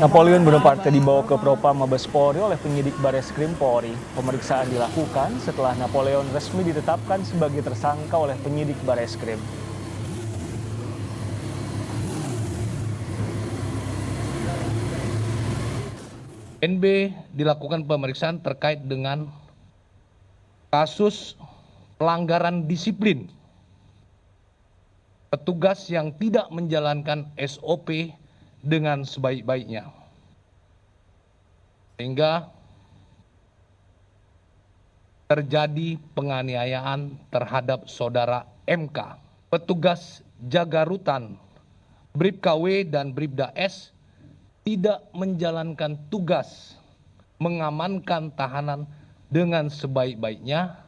Napoleon Bonaparte dibawa ke Propam Mabes Polri oleh penyidik Bareskrim Polri. Pemeriksaan dilakukan setelah Napoleon resmi ditetapkan sebagai tersangka oleh penyidik Bareskrim. NB dilakukan pemeriksaan terkait dengan kasus pelanggaran disiplin petugas yang tidak menjalankan SOP dengan sebaik-baiknya, sehingga terjadi penganiayaan terhadap saudara MK. Petugas jaga rutan Bribka W dan Bribda S tidak menjalankan tugas mengamankan tahanan dengan sebaik-baiknya.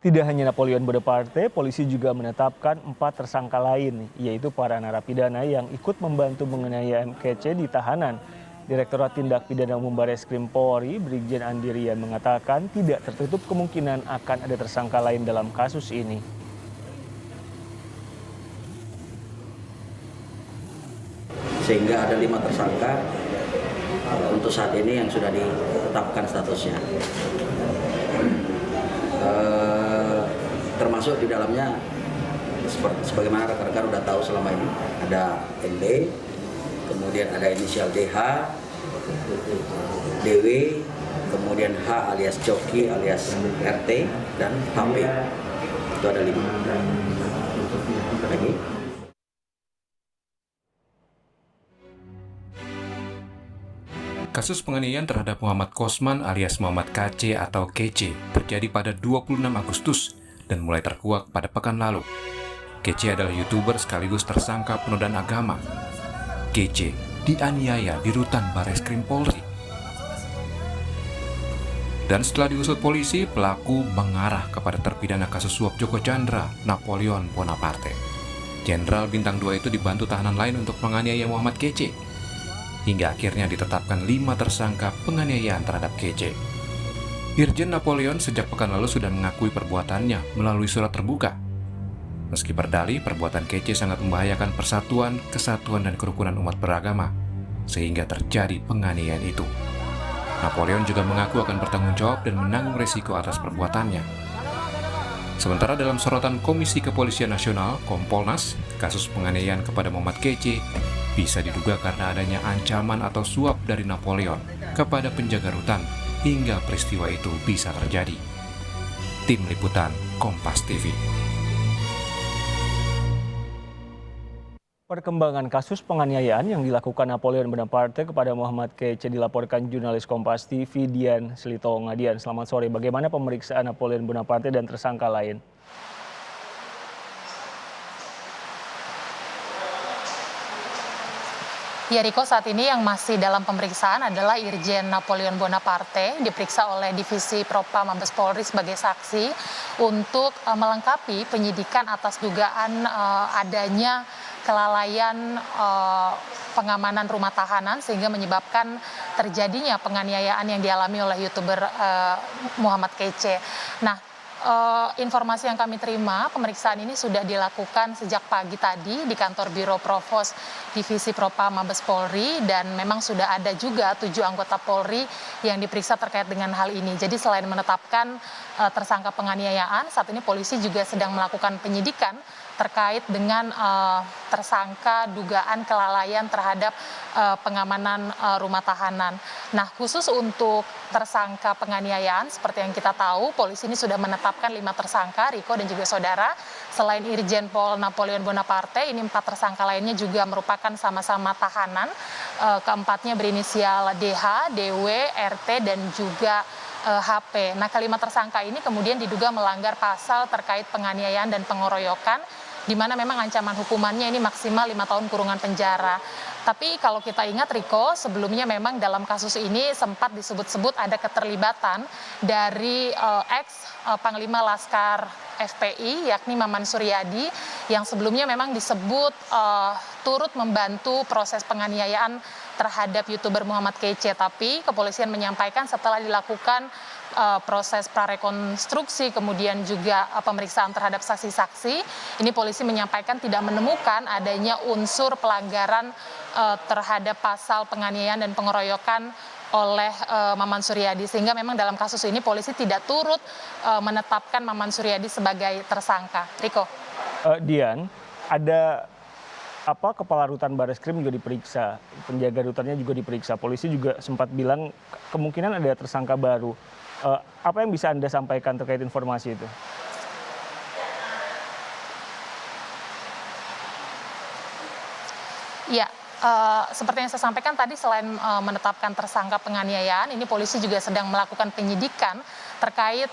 Tidak hanya Napoleon Bonaparte, polisi juga menetapkan 4 tersangka lain, yaitu para narapidana yang ikut membantu menganiaya MKC di tahanan. Direktorat Tindak Pidana Umum Bareskrim Polri, Brigjen Andi Rian mengatakan tidak tertutup kemungkinan akan ada tersangka lain dalam kasus ini. Sehingga ada 5 tersangka untuk saat ini yang sudah ditetapkan statusnya. Termasuk di dalamnya sebagaimana rekan-rekan sudah tahu selama ini ada ND, kemudian ada inisial DH, DW, kemudian H alias Coki alias RT, dan HP. Itu ada 5. Lagi. Kasus penganiayaan terhadap Muhammad Kosman alias Muhammad KC atau KC terjadi pada 26 Agustus dan mulai terkuak pada pekan lalu. KC adalah YouTuber sekaligus tersangka penodaan agama. KC dianiaya di rutan Bareskrim Polri. Dan setelah diusut polisi, pelaku mengarah kepada terpidana kasus suap Joko Chandra, Napoleon Bonaparte. Jenderal Bintang 2 itu dibantu tahanan lain untuk menganiaya Muhammad KC. Hingga akhirnya ditetapkan 5 tersangka penganiayaan terhadap KC. Irjen Napoleon sejak pekan lalu sudah mengakui perbuatannya melalui surat terbuka. Meski berdalih, perbuatan KC sangat membahayakan persatuan, kesatuan, dan kerukunan umat beragama, sehingga terjadi penganiayaan itu. Napoleon juga mengaku akan bertanggung jawab dan menanggung resiko atas perbuatannya. Sementara dalam sorotan Komisi Kepolisian Nasional, Kompolnas, kasus penganiayaan kepada Muhammad KC bisa diduga karena adanya ancaman atau suap dari Napoleon kepada penjaga rutan hingga peristiwa itu bisa terjadi. Tim Liputan Kompas TV. Perkembangan kasus penganiayaan yang dilakukan Napoleon Bonaparte kepada Muhammad KC dilaporkan jurnalis Kompas TV Dian Silitonga. Dian, selamat sore. Bagaimana pemeriksaan Napoleon Bonaparte dan tersangka lain? Ya Riko, saat ini yang masih dalam pemeriksaan adalah Irjen Napoleon Bonaparte, diperiksa oleh Divisi Propam Mabes Polri sebagai saksi untuk melengkapi penyidikan atas dugaan adanya kelalaian pengamanan rumah tahanan sehingga menyebabkan terjadinya penganiayaan yang dialami oleh YouTuber Muhammad KC. Nah, informasi yang kami terima, pemeriksaan ini sudah dilakukan sejak pagi tadi di kantor Biro Provos Divisi Propam Mabes Polri, dan memang sudah ada juga 7 anggota Polri yang diperiksa terkait dengan hal ini. Jadi selain menetapkan tersangka penganiayaan, saat ini polisi juga sedang melakukan penyidikan terkait dengan tersangka dugaan kelalaian terhadap pengamanan rumah tahanan. Nah, khusus untuk tersangka penganiayaan, seperti yang kita tahu, polisi ini sudah menetapkan 5 tersangka, Riko dan juga saudara. Selain Irjen Pol Napoleon Bonaparte, ini 4 tersangka lainnya juga merupakan sama-sama tahanan. Keempatnya berinisial DH, DW, RT, dan juga HP. Nah, kelima tersangka ini kemudian diduga melanggar pasal terkait penganiayaan dan pengeroyokan, di mana memang ancaman hukumannya ini maksimal 5 tahun kurungan penjara. Tapi kalau kita ingat Riko, sebelumnya memang dalam kasus ini sempat disebut-sebut ada keterlibatan dari ex Panglima Laskar FPI, yakni Maman Suryadi, yang sebelumnya memang disebut turut membantu proses penganiayaan terhadap YouTuber Muhammad Kece. Tapi kepolisian menyampaikan setelah dilakukan proses prarekonstruksi, kemudian juga pemeriksaan terhadap saksi-saksi, ini polisi menyampaikan tidak menemukan adanya unsur pelanggaran terhadap pasal penganiayaan dan pengeroyokan oleh Maman Suryadi, sehingga memang dalam kasus ini polisi tidak turut menetapkan Maman Suryadi sebagai tersangka. Riko. Dian, ada kepala rutan Bareskrim juga diperiksa, penjaga rutannya juga diperiksa. Polisi juga sempat bilang kemungkinan ada tersangka baru. Apa yang bisa Anda sampaikan terkait informasi itu? Ya, seperti yang saya sampaikan tadi, selain menetapkan tersangka penganiayaan, ini polisi juga sedang melakukan penyidikan terkait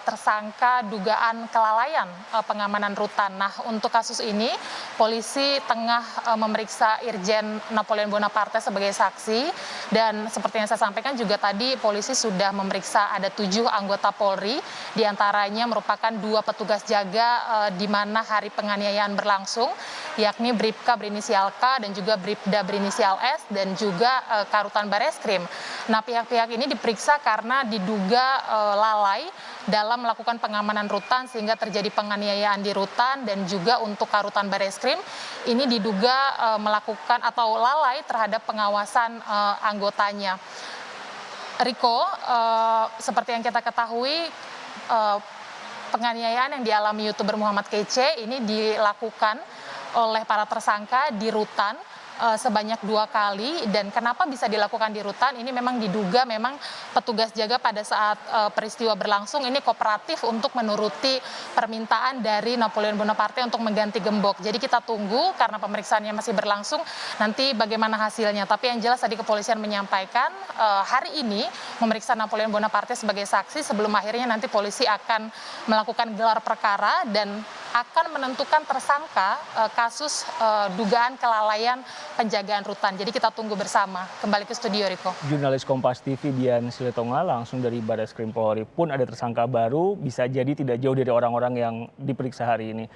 tersangka dugaan kelalaian pengamanan rutan. Nah, untuk kasus ini, polisi tengah memeriksa Irjen Napoleon Bonaparte sebagai saksi, dan seperti yang saya sampaikan juga tadi, polisi sudah memeriksa ada 7 anggota Polri, diantaranya merupakan 2 petugas jaga di mana hari penganiayaan berlangsung, yakni Bribka berinisial K dan juga Bribda berinisial S, dan juga Karutan Bareskrim. Nah, pihak-pihak ini diperiksa karena diduga lalai dalam melakukan pengamanan rutan sehingga terjadi penganiayaan di rutan, dan juga untuk Karutan Bareskrim ini diduga melakukan atau lalai terhadap pengawasan anggotanya. Riko, seperti yang kita ketahui, penganiayaan yang dialami YouTuber Muhammad Kece ini dilakukan oleh para tersangka di rutan sebanyak 2 kali. Dan kenapa bisa dilakukan di rutan, ini memang diduga memang petugas jaga pada saat peristiwa berlangsung ini kooperatif untuk menuruti permintaan dari Napoleon Bonaparte untuk mengganti gembok. Jadi kita tunggu karena pemeriksaannya masih berlangsung nanti bagaimana hasilnya. Tapi yang jelas tadi kepolisian menyampaikan hari ini memeriksa Napoleon Bonaparte sebagai saksi sebelum akhirnya nanti polisi akan melakukan gelar perkara dan akan menentukan tersangka kasus dugaan kelalaian penjagaan rutan. Jadi kita tunggu bersama. Kembali ke studio, Riko. Jurnalis Kompas TV Dian Silitonga langsung dari Bareskrim Polri. Pun ada tersangka baru, bisa jadi tidak jauh dari orang-orang yang diperiksa hari ini.